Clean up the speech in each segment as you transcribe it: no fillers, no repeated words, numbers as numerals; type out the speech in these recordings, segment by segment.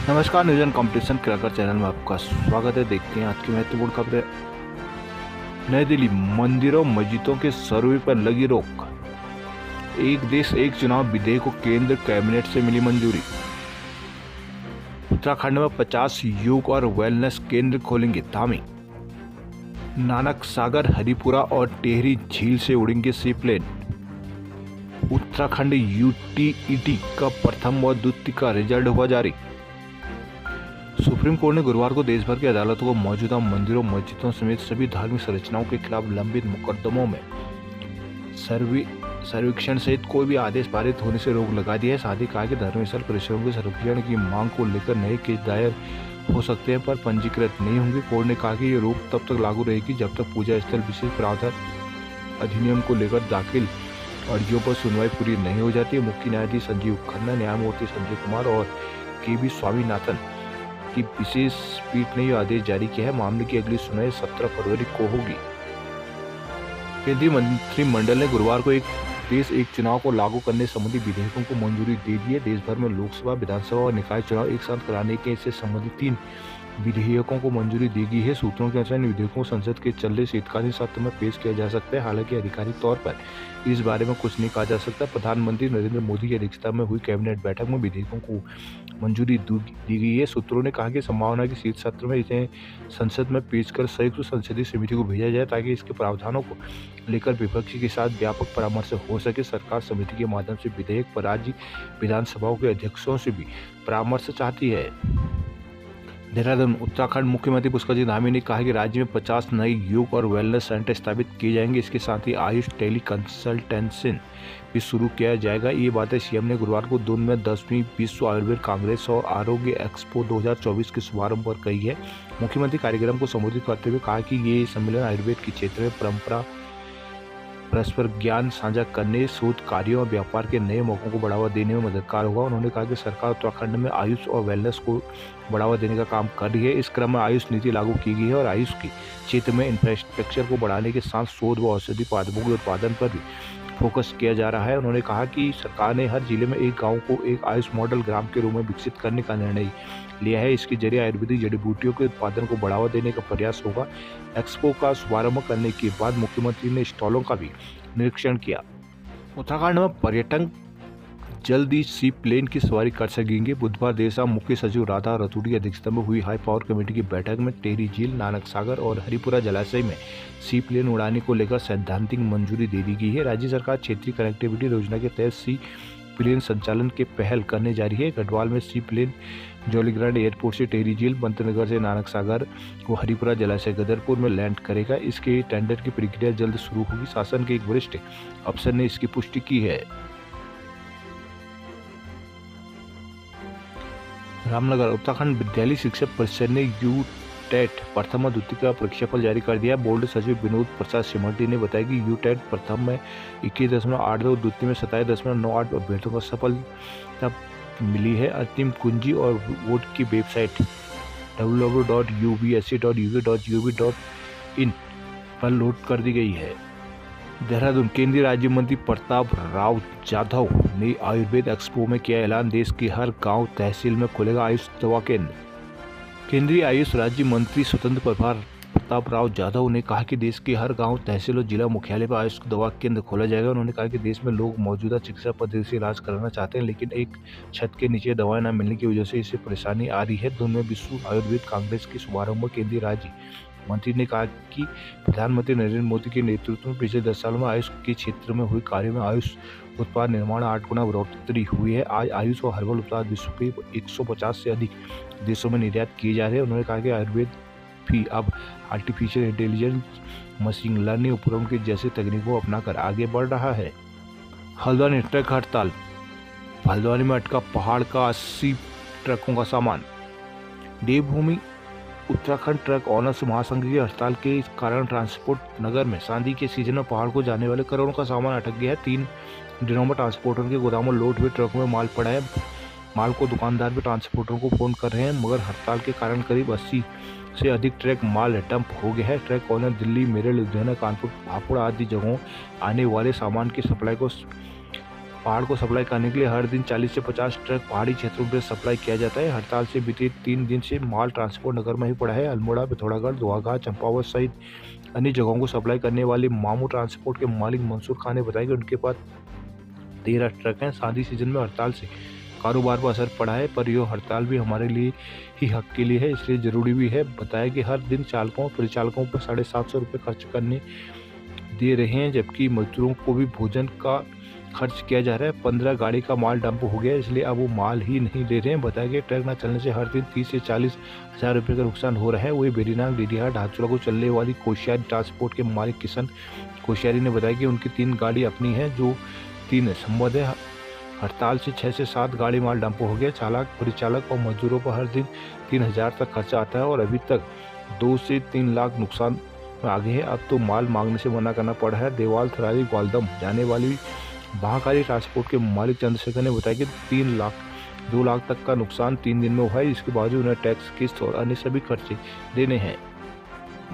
नमस्कार, news competition cracker channel में आपका स्वागत है। देखते हैं आज की महत्वपूर्ण खबरें। नई दिल्ली, मंदिरों मस्जिदों के सर्वे पर लगी रोक। एक देश एक चुनाव विधेयक को केंद्र कैबिनेट से मिली मंजूरी। उत्तराखंड में 50 योग और वेलनेस केंद्र खोलेंगे धामी। नानक सागर, हरिपुरा और टेहरी झील से उड़ेंगे सी प्लेन। उत्तराखंड यूटीईटी का प्रथम व द्वितीय का रिजल्ट हुआ जारी। सुप्रीम कोर्ट ने गुरुवार को देश भर की अदालतों को मौजूदा मंदिरों मस्जिदों समेत सभी धार्मिक संरचनाओं के खिलाफ लंबित मुकदमों में सर्वेक्षण सहित कोई भी आदेश पारित होने से रोक लगा दी है। साथ ही कहा कि धर्म स्थल परिसरों के सर्वेक्षण की मांग को लेकर नए केस दायर हो सकते हैं पर पंजीकृत नहीं होंगे। कोर्ट ने कहा कि ये रोक तब तक लागू रहेगी जब तक पूजा स्थल विशेष प्रावधान अधिनियम को लेकर दाखिल अर्जियों पर सुनवाई पूरी नहीं हो जाती है। मुख्य न्यायाधीश संजीव खन्ना, न्यायमूर्ति संजय कुमार और के.बी. स्वामीनाथन की विशेष पीठ ने यह आदेश जारी किया है। मामले की अगली सुनवाई 17 फरवरी को होगी। केंद्रीय मंत्रिमंडल ने गुरुवार को एक देश एक चुनाव को लागू करने संबंधी विधेयकों को मंजूरी दे दी है। देश भर में लोकसभा, विधानसभा और निकाय चुनाव एक साथ कराने के से संबंधित 3 विधेयकों को मंजूरी दी गई है। सूत्रों के अनुसार इन विधेयकों को संसद के चल रहे शीतकालीन सत्र में पेश किया जा सकता है। हालांकि आधिकारिक तौर पर इस बारे में कुछ नहीं कहा जा सकता। प्रधानमंत्री नरेंद्र मोदी की अध्यक्षता में हुई कैबिनेट बैठक में विधेयकों को मंजूरी दी गई है। सूत्रों ने कहा कि संभावना की शीत सत्र में इसे संसद में पेश कर संयुक्त संसदीय समिति को भेजा जाए ताकि इसके प्रावधानों को लेकर विपक्ष के साथ व्यापक परामर्श हो सके। सरकार समिति के माध्यम से विधेयक पर राज्य विधानसभाओं के अध्यक्षों से भी परामर्श चाहती है। देहरादून, उत्तराखंड मुख्यमंत्री पुष्कर धामी ने कहा कि राज्य में 50 नए योग और वेलनेस सेंटर स्थापित किए जाएंगे। इसके साथ ही आयुष टेली कंसल्टेंसी भी शुरू किया जाएगा। ये बातें सीएम ने गुरुवार को दून में 10वीं विश्व आयुर्वेद कांग्रेस और आरोग्य एक्सपो 2024 के शुभारंभ पर कही है। मुख्यमंत्री कार्यक्रम को संबोधित करते हुए कहा कि ये सम्मेलन आयुर्वेद के क्षेत्र में परंपरा, परस्पर ज्ञान साझा करने, शोध कार्यों और व्यापार के नए मौकों को बढ़ावा देने में मददगार होगा। उन्होंने कहा कि सरकार उत्तराखंड में आयुष और वेलनेस को बढ़ावा देने का काम कर रही है। इस क्रम में आयुष नीति लागू की गई है और आयुष के क्षेत्र में इंफ्रास्ट्रक्चर को बढ़ाने के साथ शोध व औषधि पादपों के उत्पादन पर भी फोकस किया जा रहा है। उन्होंने कहा कि सरकार ने हर जिले में एक गाँव को एक आयुष मॉडल ग्राम के रूप में विकसित करने का निर्णय लिया है। इसके जरिए आयुर्वेदिक जड़ी बूटियों के उत्पादन को बढ़ावा देने का प्रयास होगा। एक्सपो का शुभारंभ करने के बाद मुख्यमंत्री ने स्टॉलों का भी निरीक्षण किया। उत्तराखंड में पर्यटक जल्द ही सी प्लेन की सवारी कर सकेंगे। बुधवार देर शाम मुख्य सचिव राधा रतूड़ी की अध्यक्षता में हुई हाई पावर कमेटी की बैठक में टेहरी झील, नानक सागर और हरिपुरा जलाशय में सी प्लेन उड़ाने को लेकर सैद्धांतिक मंजूरी दे दी गई है। राज्य सरकार क्षेत्रीय कनेक्टिविटी योजना के तहत सी प्लेन संचालन के पहल करने जा रही है। गढ़वाल में सी प्लेन जौलीग्रांट एयरपोर्ट से टेहरी झील, पंतनगर से नानक सागर व हरिपुरा जलाशय गदरपुर में लैंड करेगा। इसके टेंडर की प्रक्रिया जल्द शुरू होगी। शासन के एक वरिष्ठ अफसर ने इसकी पुष्टि की है। रामनगर, उत्तराखंड विद्यालय शिक्षक परिषद ने यूटेट प्रथम और द्वितीय का परीक्षाफल जारी कर दिया। बोर्ड सचिव विनोद प्रसाद सिमरती ने बताया कि यूटेट प्रथम में 21.82 और द्वितीय में 27.98 अभ्यर्थियों को सफलता मिली है। अंतिम कुंजी और बोर्ड की वेबसाइट www.ubsc.uk.gov.in पर लोड कर दी गई है। देहरादून, केंद्रीय राज्य मंत्री प्रताप राव जाधव ने आयुर्वेद एक्सपो में किया ऐलान। देश की हर गांव तहसील में खुलेगा आयुष दवा केंद्र। केंद्रीय आयुष राज्य मंत्री स्वतंत्र प्रभार प्रताप राव जाधव ने कहा कि देश के हर गांव, तहसील और जिला मुख्यालय पर आयुष दवा केंद्र खोला जाएगा। उन्होंने कहा कि देश में लोग मौजूदा चिकित्सा पद्धति से इलाज कराना चाहते हैं, लेकिन एक छत के नीचे दवाएं न मिलने की वजह से इसे परेशानी आ रही है। दून में विश्व आयुर्वेद कांग्रेस के शुभारंभ में केंद्रीय राज्य मंत्री ने कहा कि प्रधानमंत्री नरेंद्र मोदी के नेतृत्व में पिछले 10 सालों में आयुष के क्षेत्र में हुए कार्यों में आयुष उत्पाद निर्माण 8 गुना बढ़ोतरी हुई है। आज आयुष और हर्बल उत्पाद विश्व के 150 से अधिक देशों में निर्यात किए जा रहे हैं। उन्होंने कहा कि आयुर्वेद भी अब आर्टिफिशियल इंटेलिजेंस, मशीन लर्निंग उपकरणों के जैसे तकनीकों को अपनाकर आगे बढ़ रहा है। हल्द्वानी ट्रक हड़ताल, हल्द्वानी में अटका पहाड़ का 80 ट्रकों का सामान। देवभूमि उत्तराखंड ट्रक ऑनर्स महासंघ की हड़ताल के कारण ट्रांसपोर्ट नगर में शादी के सीजन में पहाड़ को जाने वाले करोड़ों का सामान अटक गया है। 3 दिनों में ट्रांसपोर्टर के गोदामों लोड हुए ट्रकों में माल पड़ा है। माल को दुकानदार भी ट्रांसपोर्टरों को फोन कर रहे हैं, मगर हड़ताल के कारण करीब 80 से अधिक ट्रक माल डंप हो गया है। ट्रक ऑनर दिल्ली, मेरठ, लुधियाना, कानपुर, हापुड़ आदि जगहों आने वाले सामान की सप्लाई को पहाड़ को सप्लाई करने के लिए हर दिन 40 से 50 ट्रक पहाड़ी क्षेत्रों में सप्लाई किया जाता है। हड़ताल से बीते 3 दिन से माल ट्रांसपोर्ट नगर में ही पड़ा है। अल्मोड़ा, पिथौरागढ़, दुआघाट, चंपावत सहित अन्य जगहों को सप्लाई करने वाले मामू ट्रांसपोर्ट के मालिक मंसूर खान ने बताया कि उनके पास 13 ट्रक हैं। शादी सीजन में हड़ताल से कारोबार पर असर पड़ा है, पर यह हड़ताल भी हमारे लिए ही हक के लिए है, इसलिए ज़रूरी भी है। बताया कि हर दिन चालकों परिचालकों पर 750 रुपये खर्च करने दे रहे हैं, जबकि मजदूरों को भी भोजन का खर्च किया जा रहा है। 15 गाड़ी का माल डंप हो गया, इसलिए अब वो माल ही नहीं ले रहे हैं। बताया कि ट्रक न चलने से हर दिन 30 से 40 हज़ार रुपये का नुकसान हो रहा है। वही बेरीनाग, डीडीहाट, धारचूला को चलने वाली कोश्यारी ट्रांसपोर्ट के मालिक किशन कोश्यारी ने बताया कि उनकी 3 गाड़ी अपनी है, जो 3 संबद्ध है। हड़ताल से 6 से 7 गाड़ी माल डंप हो गया। चालक परिचालक और मजदूरों पर हर दिन 3000 तक खर्चा आता है और अभी तक 2 से 3 लाख नुकसान में आगे है। अब तो माल मांगने से मना करना पड़ा है। देवाल, थराली, ग्वालदम जाने वाली महाकाली ट्रांसपोर्ट के मालिक चंद्रशेखर ने बताया कि 2 लाख तक का नुकसान 3 दिन में हुआ है। इसके बावजूद उन्हें टैक्स, किस्त और अन्य सभी खर्चे देने हैं।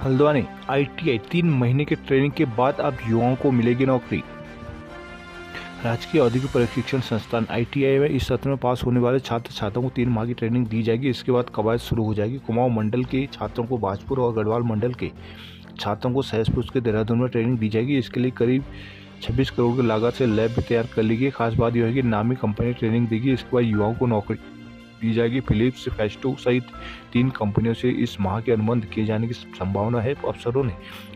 हल्द्वानी ITI 3 महीने की ट्रेनिंग के बाद अब युवाओं को मिलेगी नौकरी। राजकीय औद्योगिक प्रशिक्षण संस्थान ITI में इस सत्र में पास होने वाले छात्रों को 3 माह की ट्रेनिंग दी जाएगी। इसके बाद कवायद शुरू हो जाएगी। कुमाऊं मंडल के छात्रों को बाजपुर और गढ़वाल मंडल के छात्रों को सहसपुर के देहरादून में ट्रेनिंग दी जाएगी। इसके लिए करीब 26 करोड़ की लागत से लैब भी तैयार कर ली गई। खास बात यह है कि नामी कंपनी ट्रेनिंग देगी। इसके बाद युवाओं को नौकरी दी जाएगी। फिलिप्स, फेस्टो सहित 3 कंपनियों से इस माह के अनुबंध किए जाने की संभावना है। अफसरों ने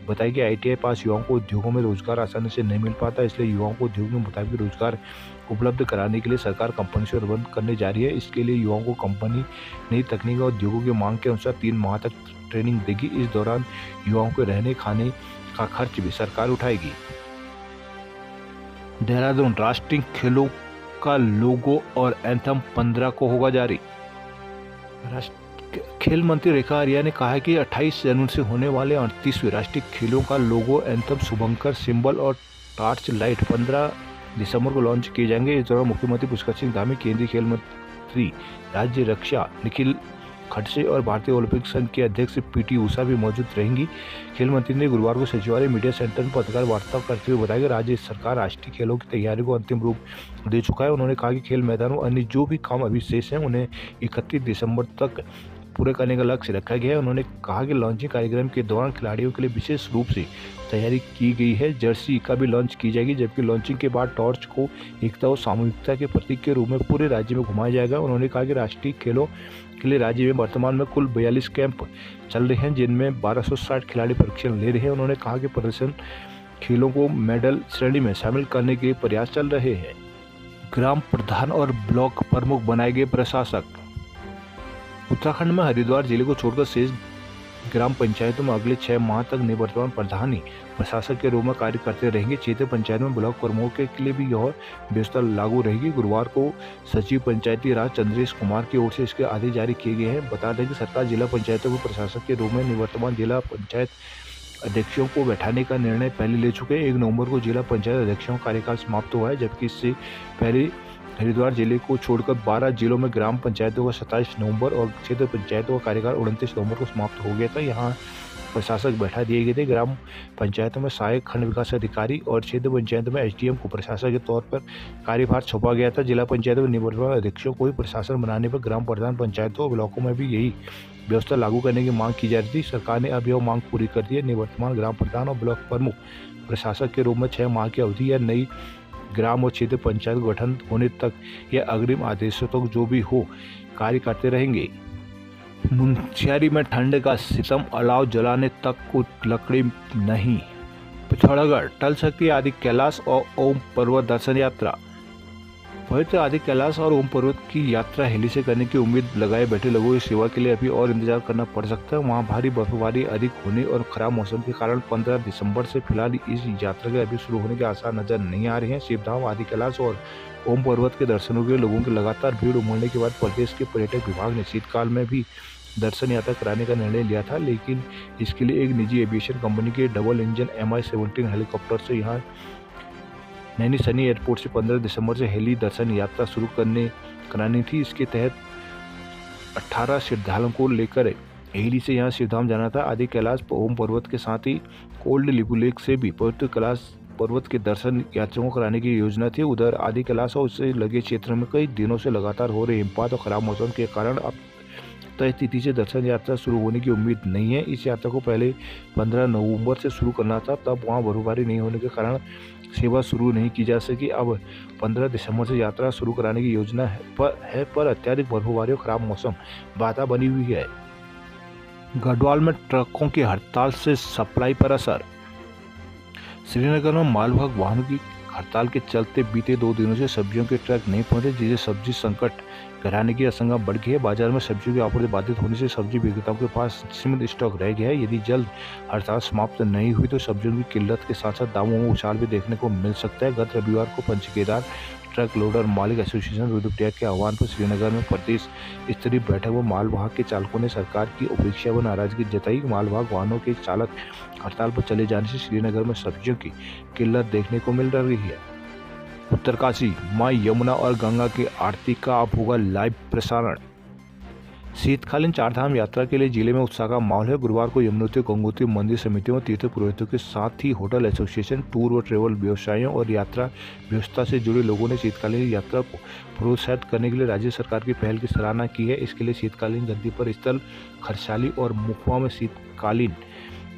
बताया कि ITI पास युवाओं को उद्योगों में रोजगार आसानी से नहीं मिल पाता, इसलिए युवाओं को उद्योग में मुताबिक रोजगार उपलब्ध कराने के लिए सरकार कंपनी से अनुबंध करने जा रही है। इसके लिए युवाओं को कंपनी नई तकनीक और उद्योगों की मांग के अनुसार 3 माह तक ट्रेनिंग देगी। इस दौरान युवाओं के रहने खाने का खर्च भी सरकार उठाएगी। देहरादून राष्ट्रीय खेलों का लोगो और एंथम 15 को होगा जारी। खेल मंत्री रेखा आर्या ने कहा है कि 28 जनवरी से होने वाले 38वें राष्ट्रीय खेलों का लोगो, एंथम, शुभंकर सिंबल और टार्च लाइट 15 दिसंबर को लॉन्च किए जाएंगे। इस दौरान मुख्यमंत्री पुष्कर सिंह धामी, केंद्रीय खेल मंत्री राज्य रक्षा निखिल खड़से और भारतीय ओलंपिक संघ के अध्यक्ष PT उषा भी मौजूद रहेंगी। खेल मंत्री ने गुरुवार को सचिवालय मीडिया सेंटर में पत्रकार वार्ता करते हुए बताया कि राज्य सरकार राष्ट्रीय खेलों की तैयारी को अंतिम रूप दे चुका है। उन्होंने कहा कि खेल मैदानों अन्य जो भी काम अभी शेष हैं उन्हें 31 दिसंबर तक पूरे करने का लक्ष्य रखा गया है। उन्होंने कहा कि लॉन्चिंग कार्यक्रम के दौरान खिलाड़ियों के लिए विशेष रूप से तैयारी की गई है। जर्सी का भी लॉन्च की जाएगी, जबकि लॉन्चिंग के बाद टॉर्च को एकता और सामूहिकता के प्रतीक के रूप में पूरे राज्य में घुमाया जाएगा। उन्होंने कहा कि राष्ट्रीय खेलों के लिए राज्य में वर्तमान में कुल 42 कैंप चल रहे हैं, जिनमें 1260 खिलाड़ी प्रशिक्षण ले रहे हैं। उन्होंने कहा कि प्रदर्शन खेलों को मेडल श्रेणी में शामिल करने के प्रयास चल रहे हैं। ग्राम प्रधान और ब्लॉक प्रमुख बनाए गए प्रशासक। उत्तराखंड में हरिद्वार जिले को छोड़कर शेष ग्राम पंचायतों में अगले 6 माह तक निवर्तमान प्रधानी प्रशासक के रूप में कार्य करते रहेंगे। क्षेत्रीय पंचायत में ब्लॉक प्रमुखों के लिए भी यह व्यवस्था लागू रहेगी। गुरुवार को सचिव पंचायती राज चंद्रेश कुमार की ओर से इसके आदेश जारी किए गए हैं। बता दें कि सरकार जिला पंचायतों में प्रशासक के रूप में निवर्तमान जिला पंचायत अध्यक्षों को बैठाने का निर्णय पहले ले चुके हैं। 1 नवंबर को जिला पंचायत अध्यक्षों का कार्यकाल समाप्त हुआ है, जबकि इससे पहले हरिद्वार जिले को छोड़कर 12 जिलों में ग्राम पंचायतों का 27 नवंबर और क्षेत्र पंचायतों का कार्यकाल 29 नवंबर को समाप्त हो गया था। यहाँ प्रशासक बैठा दिए गए थे। ग्राम पंचायतों में सहायक खंड विकास अधिकारी और क्षेत्र पंचायतों में SDM को प्रशासक के तौर पर कार्यभार सौंपा गया था। जिला पंचायतों में निवर्तमान अध्यक्षों को ही प्रशासन बनाने पर ग्राम प्रधान पंचायतों और ब्लॉकों में भी यही व्यवस्था लागू करने की मांग की जा रही थी। सरकार ने अब यह मांग पूरी कर दी है। निवर्तमान ग्राम प्रधान और ब्लॉक प्रमुख प्रशासक के रूप में 6 माह की अवधि या नई ग्राम और क्षेत्र पंचायत गठन होने तक या अग्रिम आदेशों तक जो भी हो कार्य करते रहेंगे। मुंशियारी में ठंड का सितम, अलाव जलाने तक को लकड़ी नहीं। पिथौरागढ़ टल सकती है आदि कैलाश और ओम पर्वत दर्शन यात्रा। पवित्र आदि कैलाश और ओम पर्वत की यात्रा हेली से करने की उम्मीद लगाए बैठे लोगों की सेवा के लिए अभी और इंतजार करना पड़ सकता है। वहाँ भारी बर्फबारी अधिक होने और खराब मौसम के कारण 15 दिसंबर से फिलहाल इस यात्रा के अभी शुरू होने के आसार नजर नहीं आ रहे हैं। शिवधाम, आदि कैलाश और ओम पर्वत के दर्शनों के लिए लोगों की लगातार भीड़ उमड़ने के बाद प्रदेश के पर्यटक विभाग ने शीतकाल में भी दर्शन यात्रा कराने का निर्णय लिया था, लेकिन इसके लिए एक निजी एविएशन कंपनी के डबल इंजन MI-17 हेलीकॉप्टर से यहाँ नैनी सनी एयरपोर्ट से 15 दिसंबर से हेली दर्शन यात्रा शुरू करानी थी। इसके तहत 18 श्रद्धालुओं को लेकर हेली से यहाँ शिवधाम जाना था। आदि कैलाश ओम पर्वत के साथ ही कोल्ड लिपू लेक से भी पवित्र कैलाश पर्वत के दर्शन यात्रियों को कराने की योजना थी। उधर आदि कैलाश और उससे लगे क्षेत्र में कई दिनों से लगातार हो रहे हिमपात और खराब मौसम के कारण अब तय तिथि से दर्शन यात्रा शुरू होने की उम्मीद नहीं है। इस यात्रा को पहले 15 नवंबर से शुरू करना था, तब वहां बर्फबारी नहीं होने के कारण सेवा शुरू नहीं की जा सकी। अब 15 दिसंबर से यात्रा शुरू कराने की योजना पर अत्यधिक बर्फबारी और खराब मौसम बाधा बनी हुई है। गढ़वाल में ट्रकों की हड़ताल से सप्लाई पर असर। श्रीनगर में मालवाहक वाहनों की हड़ताल के चलते बीते 2 दिनों से सब्जियों के ट्रक नहीं पहुंचे, जिससे सब्जी संकट गहराने की आशंका बढ़ गई है। बाजार में सब्जियों की आपूर्ति बाधित होने से सब्जी विक्रेताओं के पास सीमित स्टॉक रह गया है। यदि जल्द हड़ताल समाप्त नहीं हुई तो सब्जियों की किल्लत के साथ साथ दामों में उछाल भी देखने को मिल सकता है। गत रविवार को पंचकेदार ट्रक लोडर मालिक एसोसिएशन रुद्रप्रयाग के आह्वान पर श्रीनगर में प्रदेश स्तरीय बैठक में मालवाहक के चालकों ने सरकार की उपेक्षा व नाराजगी जताई। मालवाहक वाहनों के चालक हड़ताल पर चले जाने से श्रीनगर में सब्जियों की किल्लत देखने को मिल रही है। उत्तरकाशी मां यमुना और गंगा की आरती का अब होगा लाइव प्रसारण। शीतकालीन चारधाम यात्रा के लिए जिले में उत्साह का माहौल है। गुरुवार को यमुनोत्री गंगोत्री मंदिर समितियों और तीर्थ पुरोहितों के साथ ही होटल एसोसिएशन, टूर व ट्रेवल व्यवसायियों और यात्रा व्यवस्था से जुड़े लोगों ने शीतकालीन यात्रा को प्रोत्साहित करने के लिए राज्य सरकार की पहल की सराहना की है। इसके लिए शीतकालीन गद्दी पर स्थल खरसाली और मुखवा में शीतकालीन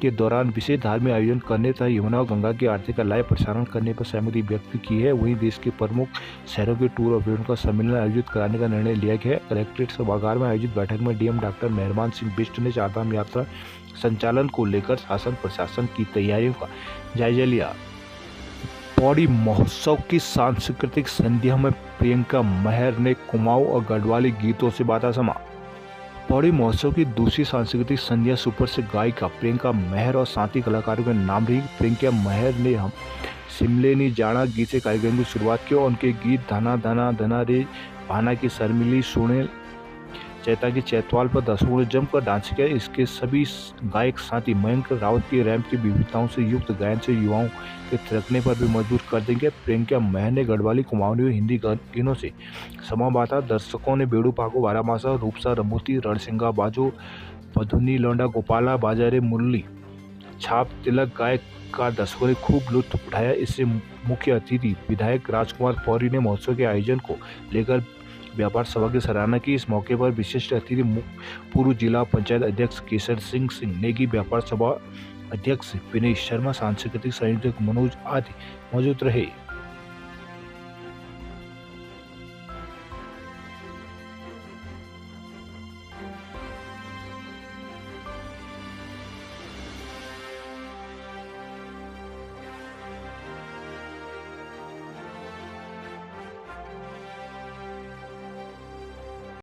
के दौरान विशेष धार्मिक आयोजन करने तथा यमुना और गंगा की आरती का लाइव प्रसारण करने पर सहमति व्यक्त की है। वहीं देश के प्रमुख शहरों के टूर ऑपरेटरों का सम्मेलन आयोजित कराने का निर्णय लिया गया है। कलेक्ट्रेट सभागार में आयोजित बैठक में डीएम डॉक्टर मेहरबान सिंह बिष्ट ने चारधाम यात्रा संचालन को लेकर शासन प्रशासन की तैयारियों का जायजा लिया। पौड़ी महोत्सव की सांस्कृतिक संध्या में प्रियंका महर ने कुमाऊं और गढ़वाली गीतों से बांधा समा। पौड़ी महोत्सव की दूसरी सांस्कृतिक संध्या सुप्रसिद्ध गायिका प्रियंका महर और साथी कलाकारों के नाम रही। प्रियंका महर ने हम शिमले नी जाना गीत से कार्यक्रम की शुरुआत की और उनके गीत धना धना धना रे, भाना की शर्मिली, सोने चैता की चैतवाल पर दर्शकों ने जमकर डांस किया। इसके सभी गायक साथी मयंक रावत की रैंप की विविधताओं से युक्त गायन से युवाओं के थिरकने पर भी मजबूर कर देंगे। प्रियंका महर ने गढ़वाली, कुमाऊनी और हिंदी गीतों से समा बांधा। दर्शकों ने बेड़ू पाको, बारामासा, रूपसा, रमूती, रणसिंगा बाजो, पधुनी लौंडा, गोपाला, बाजारे, मुरली, छाप, तिलक गायक का दर्शकों ने खूब लुत्फ उठाया। इससे मुख्य अतिथि विधायक राजकुमार पौरी ने महोत्सव के आयोजन को लेकर व्यापार सभा की सराहना की। इस मौके पर विशिष्ट अतिथि पूर्व जिला पंचायत अध्यक्ष केसर सिंह नेगी, व्यापार सभा अध्यक्ष विनय शर्मा, सांस्कृतिक संयोजक मनोज आदि मौजूद रहे।